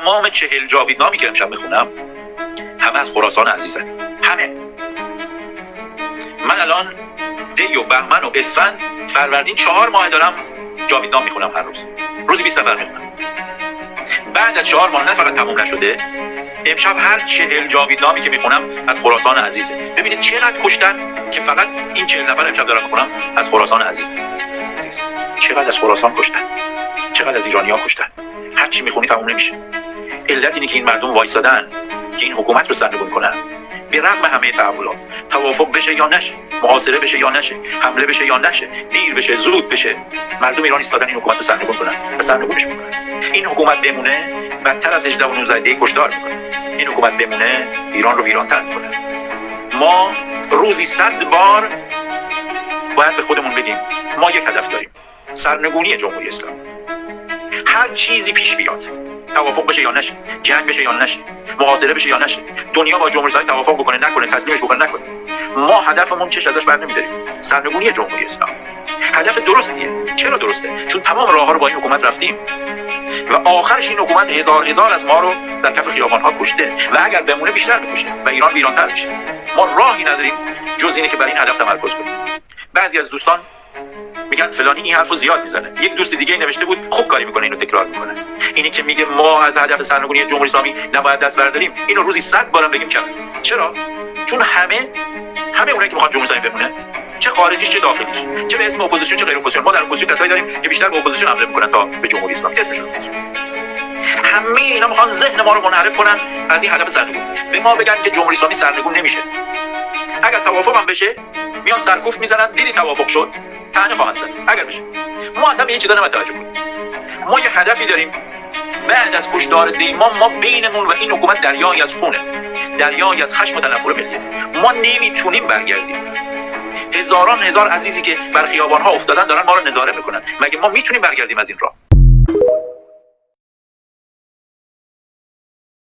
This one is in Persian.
تمام 40 جاویدنامی که امشب میخونم همه از خراسان عزیزن. همه. من الان دی و بهمن و اسفند فروردین 4 ماه دارم جاویدنام میخونم، هر روز روزی 20 سفر میخونم. بعد از 4 ماه نه فقط تموم نشده، امشب هر 40 جاویدنامی که میخونم از خراسان عزیزه. ببینید چقدر کشتن که فقط این 40 نفر امشب دارم میخونم از خراسان عزیز. چقدر از خراسان کشتن، چقدر از ایرانی‌ها کشتن. هر چی میخونی تموم نمیشه. علت اینه که این مردم وایسادن که این حکومت رو سرنگون کنن. به رغم همه تحولات، توافق بشه یا نشه، محاصره بشه یا نشه، حمله بشه یا نشه، دیر بشه زود بشه، مردم ایران ایستادن این حکومت رو سرنگون کنن و سرنگونش میکنن. این حکومت بمونه بدتر از 18 و 19 دی کشتار میکنه. این حکومت بمونه ایران رو ویران‌تر میکنه. ما روزی 100 بار باید به خودمون بگیم ما یک هدف داریم، سرنگونی جمهوری اسلامی. هر چیزی پیش بیاد، توافق بشه یا نشه، جنگ بشه یا نشه، محاصره بشه یا نشه، دنیا با جمهوری اسلامی توافق بکنه نکنه، تسلیمش بکنه نکنه، ما هدفمون چش ازش بر نمی‌داریم. سرنگونی جمهوری اسلامی هدف درستیه. چرا درسته؟ چون تمام راه‌ها رو با این حکومت رفتیم و آخرش این حکومت هزار از ما رو در کف خیابان‌ها کشته و اگر بمونه بیشتر می‌کشه و ایران ویران‌تر میشه. ما راهی نداریم جز اینه که بر این هدف تمرکز کنیم. بعضی از دوستان میگن فلانی این حرفو زیاد میزنه. یک دوست دیگه نوشته بود خوب کاری میکنه اینو تکرار میکنه. اینی که میگه ما از هدف سرنگونی جمهوری اسلامی نباید دست برداریم، اینو روزی 100 بارم بگیم کمه. چرا؟ چون همه اونایی که میخوان جمهوری اسلامی بمونه، چه خارجیش چه داخلیش، چه به اسم اپوزیسیون چه غیر اپوزیسیون، ما در اپوزیسیون کسایی داریم که بیشتر به اپوزیسیون حمله میکنن تا به جمهوری اسلامی. اسمشون همه اینا میخوان ذهن ما رو منحرف کنن از این هدف سرنگون. به ما بگن که جمهوری اسلامی سرنگون نمیشه. اگر توافق هم بشه میان سرکوف میزنن، دیدی توافق شد، طعنه خواهند زد. اگر بشه ما اصلا به این چیزا نمتوجه کنیم. ما یه هدفی داریم. بعد از کشتار دیمان ما بینمون و این حکومت دریایی از خونه، دریایی از خشم و تنفر ملی. ما نمیتونیم برگردیم. هزاران هزار عزیزی که بر خیابان‌ها افتادن دارن ما رو نظاره میکنن. مگه ما میتونیم برگردیم از این راه؟